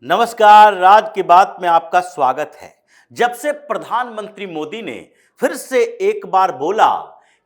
नमस्कार, राज की बात में आपका स्वागत है। जब से प्रधानमंत्री मोदी ने फिर से एक बार बोला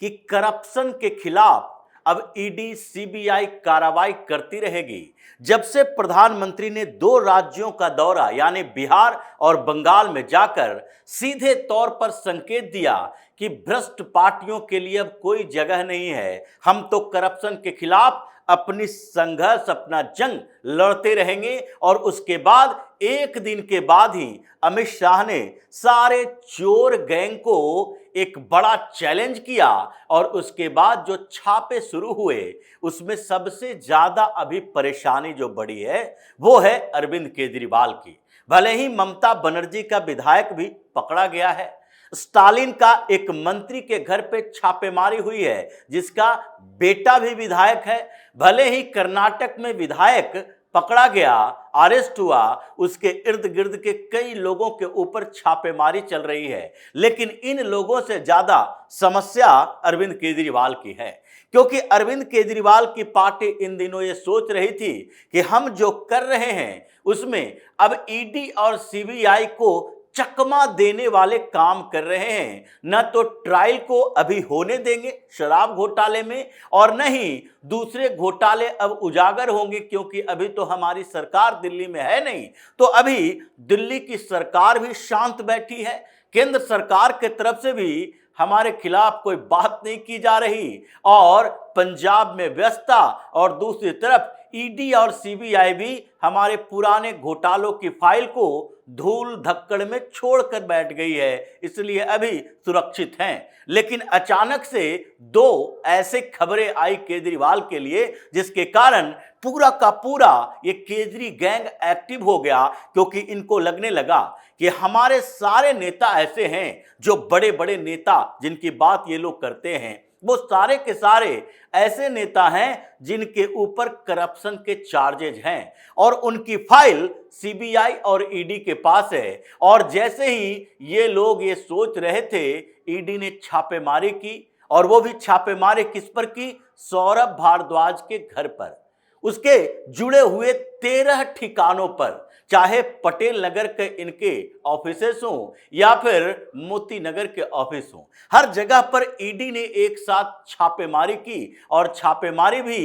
कि करप्शन के खिलाफ अब ईडी सीबीआई कार्रवाई करती रहेगी, जब से प्रधानमंत्री ने दो राज्यों का दौरा यानी बिहार और बंगाल में जाकर सीधे तौर पर संकेत दिया कि भ्रष्ट पार्टियों के लिए अब कोई जगह नहीं है, हम तो करप्शन के खिलाफ अपनी संघर्ष अपना जंग लड़ते रहेंगे। और उसके बाद एक दिन के बाद ही अमित शाह ने सारे चोर गैंग को एक बड़ा चैलेंज किया और उसके बाद जो छापे शुरू हुए उसमें सबसे ज्यादा अभी परेशानी जो बढ़ी है वो है अरविंद केजरीवाल की। भले ही ममता बनर्जी का विधायक भी पकड़ा गया है, स्टालिन का एक मंत्री के घर पे छापेमारी हुई है जिसका बेटा भी विधायक है, भले ही कर्नाटक में विधायक पकड़ा गया, अरेस्ट हुआ, उसके इर्द गिर्द के कई लोगों के ऊपर छापेमारी चल रही है, लेकिन इन लोगों से ज्यादा समस्या अरविंद केजरीवाल की है। क्योंकि अरविंद केजरीवाल की पार्टी इन दिनों ये सोच रही थी कि हम जो कर रहे हैं उसमें अब ईडी और सीबीआई को चकमा देने वाले काम कर रहे हैं। न तो ट्रायल को अभी होने देंगे शराब घोटाले में और न ही दूसरे घोटाले अब उजागर होंगे, क्योंकि अभी तो हमारी सरकार दिल्ली में है नहीं, तो अभी दिल्ली की सरकार भी शांत बैठी है, केंद्र सरकार के तरफ से भी हमारे खिलाफ कोई बात नहीं की जा रही और पंजाब में व्यस्तता और दूसरी तरफ ईडी और सीबीआई भी हमारे पुराने घोटालों की फाइल को धूल धक्कड़ में छोड़कर बैठ गई है, इसलिए अभी सुरक्षित हैं। लेकिन अचानक से दो ऐसे खबरें आई केजरीवाल के लिए जिसके कारण पूरा का पूरा ये केजरी गैंग एक्टिव हो गया, क्योंकि इनको लगने लगा कि हमारे सारे नेता ऐसे हैं जो बड़े बड़े नेता जिनकी बात ये लोग करते हैं वो सारे के सारे ऐसे नेता हैं जिनके ऊपर करप्शन के चार्जेज हैं और उनकी फाइल सीबीआई और ईडी के पास है। और जैसे ही ये लोग ये सोच रहे थे, ईडी ने छापेमारी की और वो भी छापेमारी किस पर की? सौरभ भारद्वाज के घर पर, उसके जुड़े हुए 13 ठिकानों पर, चाहे पटेल नगर के इनके ऑफिसेस हों या फिर मोती नगर के ऑफिस हों, हर जगह पर ईडी ने एक साथ छापेमारी की। और छापेमारी भी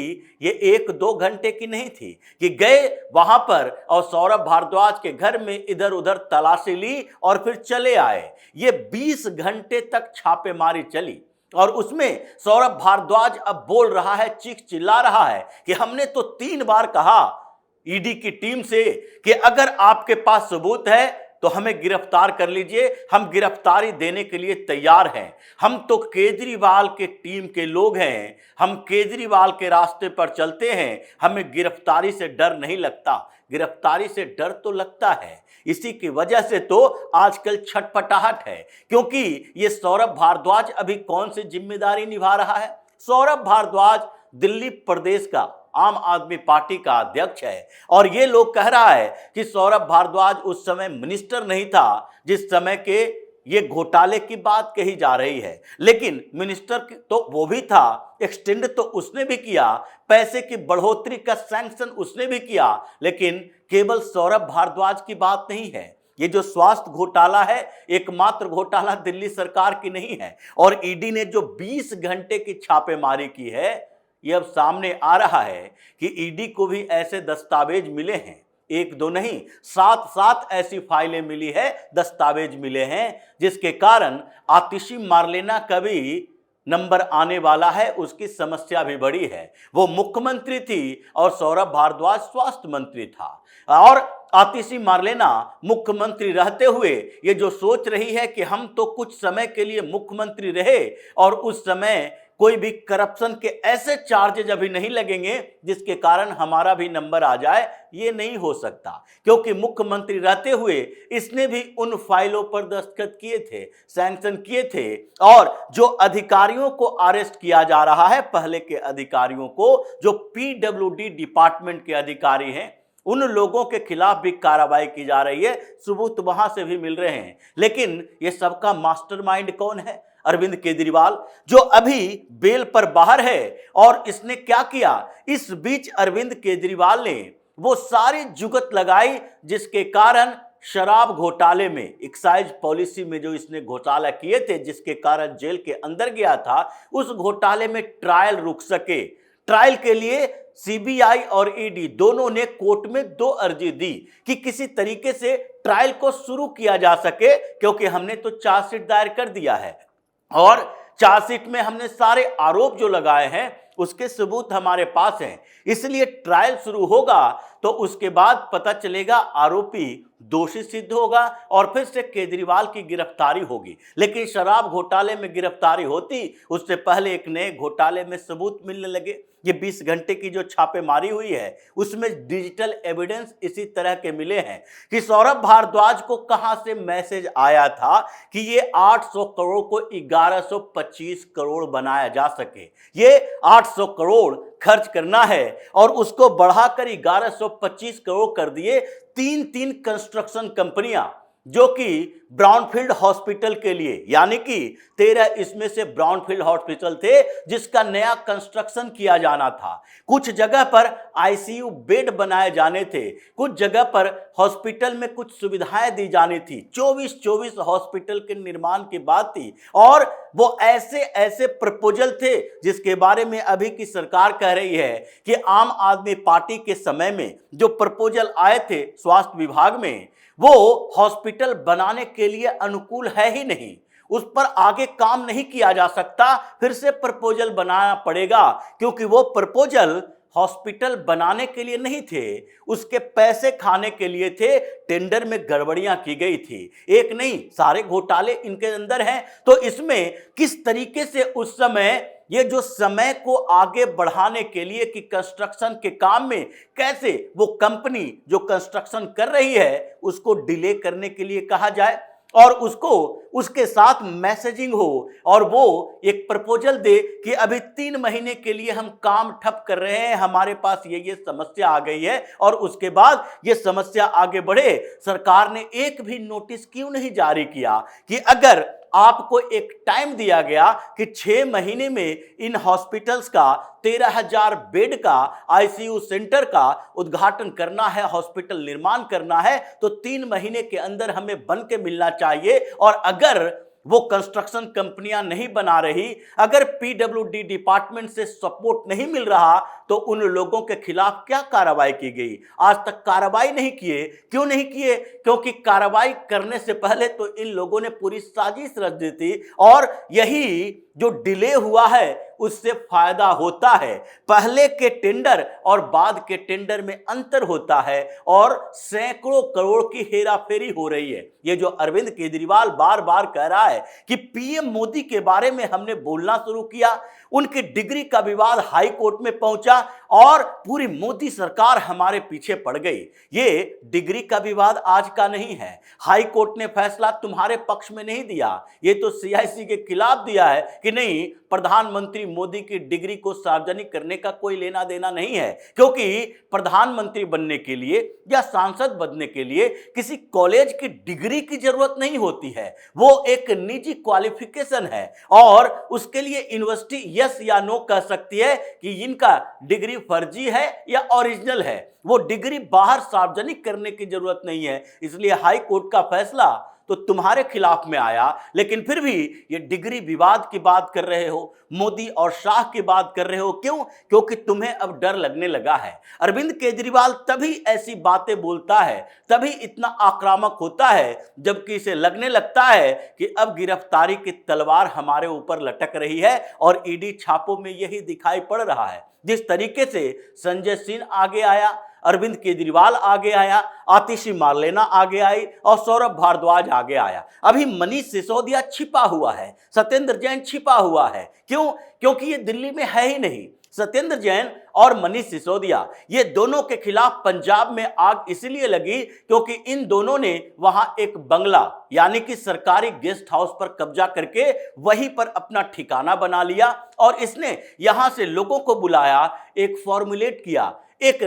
ये 1-2 घंटे की नहीं थी कि गए वहां पर और सौरभ भारद्वाज के घर में इधर उधर तलाशी ली और फिर चले आए। ये 20 घंटे तक छापेमारी चली और उसमें सौरभ भारद्वाज अब बोल रहा है, चीख चिल्ला रहा है कि हमने तो 3 बार कहा ईडी की टीम से कि अगर आपके पास सबूत है तो हमें गिरफ्तार कर लीजिए, हम गिरफ्तारी देने के लिए तैयार हैं, हम तो केजरीवाल के टीम के लोग हैं, हम केजरीवाल के रास्ते पर चलते हैं, हमें गिरफ्तारी से डर नहीं लगता। गिरफ्तारी से डर तो लगता है, इसी की वजह से तो आजकल छटपटाहट है, क्योंकि ये सौरभ भारद्वाज अभी कौन सी जिम्मेदारी निभा रहा है? सौरभ भारद्वाज दिल्ली प्रदेश का आम आदमी पार्टी का अध्यक्ष है और ये लोग कह रहा है कि सौरभ भारद्वाज उस समय मिनिस्टर नहीं था जिस समय के ये घोटाले की बात कही जा रही है, लेकिन मिनिस्टर तो वो भी था, एक्सटेंड तो उसने भी किया, पैसे की बढ़ोतरी का सैंक्शन उसने भी किया, लेकिन केवल सौरभ भारद्वाज की बात नहीं है। ये जो स्वास्थ्य घोटाला है एकमात्र घोटाला दिल्ली सरकार की नहीं है और ईडी ने जो 20 घंटे की छापेमारी की है, ये अब सामने आ रहा है कि ईडी को भी ऐसे दस्तावेज मिले हैं, 1-2 नहीं 7 ऐसी फाइलें मिली है, दस्तावेज मिले हैं, जिसके कारण आतिशी मार्लेना का भी नंबर आने वाला है, उसकी समस्या भी बड़ी है। वो मुख्यमंत्री थी और सौरभ भारद्वाज स्वास्थ्य मंत्री था और आतिशी मार्लेना मुख्यमंत्री रहते हुए ये जो सोच रही है कि हम तो कुछ समय के लिए मुख्यमंत्री रहे और उस समय कोई भी करप्शन के ऐसे चार्जेज अभी नहीं लगेंगे जिसके कारण हमारा भी नंबर आ जाए, ये नहीं हो सकता, क्योंकि मुख्यमंत्री रहते हुए इसने भी उन फाइलों पर दस्तखत किए थे, सैंक्शन किए थे। और जो अधिकारियों को अरेस्ट किया जा रहा है, पहले के अधिकारियों को, जो पीडब्ल्यूडी डिपार्टमेंट के अधिकारी हैं, उन लोगों के खिलाफ भी कार्रवाई की जा रही है, सबूत वहां से भी मिल रहे हैं। लेकिन ये सबका मास्टरमाइंड कौन है? अरविंद केजरीवाल, जो अभी बेल पर बाहर है। और इसने क्या किया? इस बीच अरविंद केजरीवाल ने वो सारी जुगत लगाई जिसके कारण शराब घोटाले में, एक्साइज पॉलिसी में जो इसने घोटाला किए थे, जिसके कारण जेल के अंदर गया था, उस घोटाले में ट्रायल रुक सके। ट्रायल के लिए सीबीआई और ईडी दोनों ने कोर्ट में 2 अर्जी दी कि किसी तरीके से ट्रायल को शुरू किया जा सके, क्योंकि हमने तो चार्जशीट दायर कर दिया है और चार्जशीट में हमने सारे आरोप जो लगाए हैं उसके सबूत हमारे पास हैं, इसलिए ट्रायल शुरू होगा तो उसके बाद पता चलेगा आरोपी दोषी सिद्ध होगा और फिर से केजरीवाल की गिरफ्तारी होगी। लेकिन शराब घोटाले में गिरफ्तारी होती उससे पहले एक नए घोटाले में सबूत मिलने लगे। ये 20 घंटे की जो छापेमारी हुई है उसमें डिजिटल एविडेंस इसी तरह के मिले हैं कि सौरभ भारद्वाज को कहां से मैसेज आया था कि ये 800 करोड़ को 1125 करोड़ बनाया जा सके। ये 800 करोड़ खर्च करना है और उसको बढ़ाकर 1125 करोड़ कर दिए। 3 कंस्ट्रक्शन कंपनियां जो कि ब्राउनफील्ड हॉस्पिटल के लिए, यानी कि 13 इसमें से ब्राउनफील्ड हॉस्पिटल थे जिसका नया कंस्ट्रक्शन किया जाना था। कुछ जगह पर आईसीयू बेड बनाए जाने थे, कुछ जगह पर हॉस्पिटल में कुछ सुविधाएं दी जानी थी। 24 हॉस्पिटल के निर्माण की बात थी और वो ऐसे प्रपोजल थे जिसके बारे में अभी की सरकार कह रही है कि आम आदमी पार्टी के समय में जो प्रपोजल आए थे स्वास्थ्य विभाग में वो हॉस्पिटल बनाने के लिए अनुकूल है ही नहीं, उस पर आगे काम नहीं किया जा सकता, फिर से प्रपोजल बनाना पड़ेगा, क्योंकि वो प्रपोजल हॉस्पिटल बनाने के लिए नहीं थे, उसके पैसे खाने के लिए थे। टेंडर में गड़बड़ियां की गई थी, एक नहीं सारे घोटाले इनके अंदर हैं। तो इसमें किस तरीके से उस समय ये जो समय को आगे बढ़ाने के लिए कि कंस्ट्रक्शन के काम में कैसे वो कंपनी जो कंस्ट्रक्शन कर रही है उसको डिले करने के लिए कहा जाए और उसको उसके साथ मैसेजिंग हो और वो एक प्रपोजल दे कि अभी 3 महीने के लिए हम काम ठप कर रहे हैं, हमारे पास ये समस्या आ गई है और उसके बाद ये समस्या आगे बढ़े। सरकार ने एक भी नोटिस क्यों नहीं जारी किया कि अगर आपको एक टाइम दिया गया कि 6 महीने में इन हॉस्पिटल्स का 13,000 बेड का आईसीयू सेंटर का उद्घाटन करना है, हॉस्पिटल निर्माण करना है, तो 3 महीने के अंदर हमें बन के मिलना चाहिए। और अगर वो कंस्ट्रक्शन कंपनियां नहीं बना रही, अगर पीडब्ल्यूडी डिपार्टमेंट से सपोर्ट नहीं मिल रहा, तो उन लोगों के खिलाफ क्या कार्रवाई की गई? आज तक कार्रवाई नहीं किए। क्यों नहीं किए? क्योंकि कार्रवाई करने से पहले तो इन लोगों ने पूरी साजिश रच दी थी और यही जो डिले हुआ है उससे फायदा होता है। पहले के टेंडर और बाद के टेंडर में अंतर होता है और सैकड़ों करोड़ की हेराफेरी हो रही है। ये जो अरविंद केजरीवाल बार बार कह रहा है कि पीएम मोदी के बारे में हमने बोलना शुरू किया, उनकी डिग्री का विवाद हाई कोर्ट में पहुंचा और पूरी मोदी सरकार हमारे पीछे पड़ गई। ये डिग्री का विवाद आज का नहीं है, हाई कोर्ट ने फैसला तुम्हारे पक्ष में नहीं दिया, ये तो सीआईसी के खिलाफ दिया है कि नहीं, प्रधानमंत्री मोदी की डिग्री को सार्वजनिक करने का कोई लेना देना नहीं है, क्योंकि प्रधानमंत्री बनने के लिए या सांसद बनने के लिए किसी कॉलेज की डिग्री की जरूरत नहीं होती है, वो एक निजी क्वालिफिकेशन है और उसके लिए यूनिवर्सिटी यस या नो कह सकती है कि इनका डिग्री फर्जी है या ओरिजिनल है। वो डिग्री बाहर सार्वजनिक करने की जरूरत नहीं है। इसलिए हाई कोर्ट का फैसला तो तुम्हारे खिलाफ में आया, लेकिन फिर भी ये डिग्री विवाद की बात कर रहे हो, मोदी और शाह की बात कर रहे हो। क्यों? क्योंकि तुम्हें अब डर लगने लगा है। अरविंद केजरीवाल तभी ऐसी बातें बोलता है, तभी इतना आक्रामक होता है, जबकि इसे लगने लगता है कि अब गिरफ्तारी की तलवार हमारे ऊपर लटक रही है और ईडी छापों में यही दिखाई पड़ रहा है। जिस तरीके से संजय सिंह आगे आया, अरविंद केजरीवाल आगे आया, आतिशी मार्लेना आगे आई और सौरभ भारद्वाज आगे आया। अभी मनीष सिसोदिया छिपा हुआ है, सत्येंद्र जैन छिपा हुआ है। क्यों? क्योंकि ये दिल्ली में है ही नहीं। सत्येंद्र जैन और मनीष सिसोदिया, ये दोनों के खिलाफ पंजाब में आग इसलिए लगी क्योंकि इन दोनों ने वहां एक बंगला यानी कि सरकारी गेस्ट हाउस पर कब्जा करके वहीं पर अपना ठिकाना बना लिया और इसने यहां से लोगों को बुलाया, एक फॉर्मुलेट किया, एक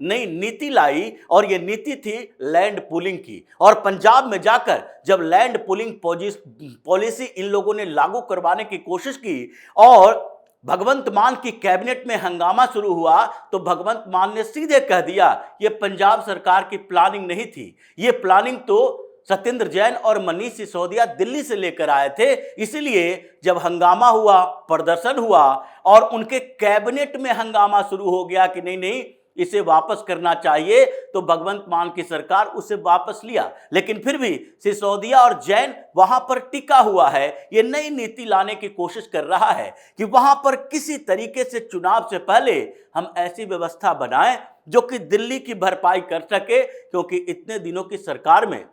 नई नीति लाई और ये नीति थी लैंड पूलिंग की। और पंजाब में जाकर जब लैंड पूलिंग पॉलिसी इन लोगों ने लागू करवाने की कोशिश की और भगवंत मान की कैबिनेट में हंगामा शुरू हुआ तो भगवंत मान ने सीधे कह दिया ये पंजाब सरकार की प्लानिंग नहीं थी, ये प्लानिंग तो सत्येंद्र जैन और मनीष सिसोदिया दिल्ली से लेकर आए थे। इसलिए जब हंगामा हुआ, प्रदर्शन हुआ और उनके कैबिनेट में हंगामा शुरू हो गया कि नहीं नहीं इसे वापस करना चाहिए, तो भगवंत मान की सरकार उसे वापस लिया। लेकिन फिर भी सिसोदिया और जैन वहां पर टिका हुआ है। ये नई नीति लाने की कोशिश कर रहा है कि वहां पर किसी तरीके से चुनाव से पहले हम ऐसी व्यवस्था बनाएं जो कि दिल्ली की भरपाई कर सके, क्योंकि इतने दिनों की सरकार में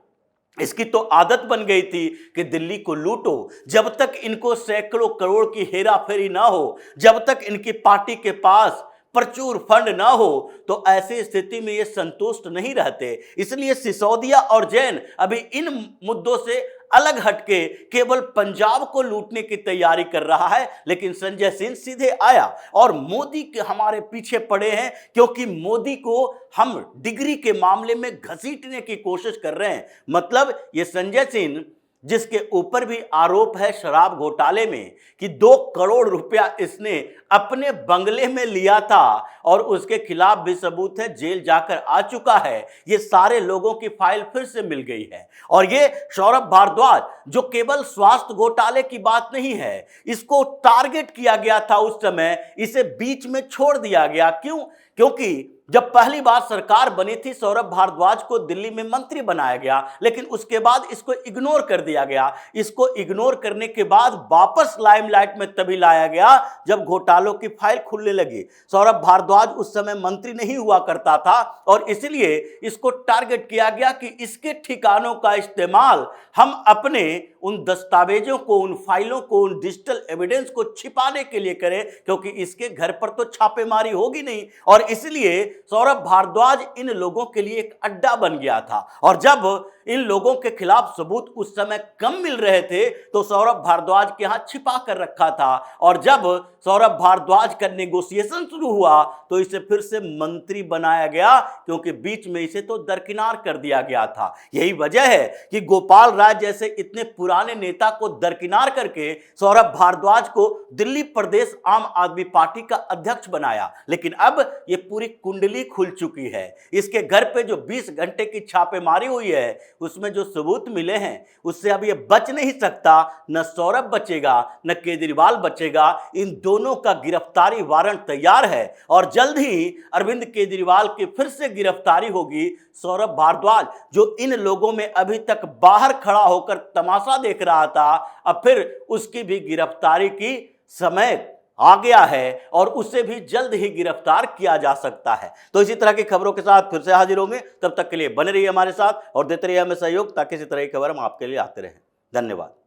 इसकी तो आदत बन गई थी कि दिल्ली को लूटो। जब तक इनको सैकड़ों करोड़ की हेराफेरी ना हो, जब तक इनकी पार्टी के पास प्रचुर फंड ना हो, तो ऐसी स्थिति में ये संतुष्ट नहीं रहते। इसलिए सिसोदिया और जैन अभी इन मुद्दों से अलग हटके केवल पंजाब को लूटने की तैयारी कर रहा है। लेकिन संजय सिंह सीधे आया और मोदी के हमारे पीछे पड़े हैं, क्योंकि मोदी को हम डिग्री के मामले में घसीटने की कोशिश कर रहे हैं। मतलब ये संजय सिंह जिसके ऊपर भी आरोप है शराब घोटाले में कि 2 करोड़ रुपया इसने अपने बंगले में लिया था और उसके खिलाफ भी सबूत है, जेल जाकर आ चुका है। ये सारे लोगों की फाइल फिर से मिल गई है। और ये सौरभ भारद्वाज जो केवल स्वास्थ्य घोटाले की बात नहीं है, इसको टारगेट किया गया था उस समय, इसे बीच में छोड़ दिया गया। क्यों? क्योंकि जब पहली बार सरकार बनी थी सौरभ भारद्वाज को दिल्ली में मंत्री बनाया गया, लेकिन उसके बाद इसको इग्नोर कर दिया गया। इसको इग्नोर करने के बाद वापस लाइमलाइट में तभी लाया गया जब घोटालों की फाइल खुलने लगी। सौरभ भारद्वाज उस समय मंत्री नहीं हुआ करता था और इसलिए इसको टारगेट किया गया कि इसके ठिकानों का इस्तेमाल हम अपने उन दस्तावेजों को, उन फाइलों को, उन डिजिटल एविडेंस को छिपाने के लिए करें, क्योंकि इसके घर पर तो छापेमारी होगी नहीं। और इसलिए सौरभ भारद्वाज इन लोगों के लिए एक अड्डा बन गया था। और जब इन लोगों के खिलाफ सबूत उस समय कम मिल रहे थे तो सौरभ भारद्वाज के यहां छिपा कर रखा था। और जब सौरभ भारद्वाज का नेगोशिएशन शुरू हुआ तो इसे फिर से मंत्री बनाया गया, क्योंकि बीच में इसे तो दरकिनार कर दिया गया था। यही वजह है कि गोपाल राय जैसे इतने पुराने नेता को दरकिनार करके सौरभ भारद्वाज को दिल्ली प्रदेश आम आदमी पार्टी का अध्यक्ष बनाया। लेकिन अब ये पूरी कुंडली खुल चुकी है। इसके घर पे जो 20 घंटे की छापेमारी हुई है उसमें जो सबूत मिले हैं उससे अब ये बच नहीं सकता। न सौरभ बचेगा न केजरीवाल बचेगा। इन दोनों का गिरफ्तारी वारंट तैयार है और जल्द ही अरविंद केजरीवाल की फिर से गिरफ्तारी होगी। सौरभ भारद्वाज जो इन लोगों में अभी तक बाहर खड़ा होकर तमाशा देख रहा था, अब फिर उसकी भी गिरफ्तारी की समय आ गया है और उसे भी जल्द ही गिरफ्तार किया जा सकता है। तो इसी तरह की खबरों के साथ फिर से हाजिर होंगे। तब तक के लिए बने रहिए हमारे साथ और देते रहिए हमें सहयोग, ताकि इसी तरह की खबर हम आपके लिए आते रहें। धन्यवाद।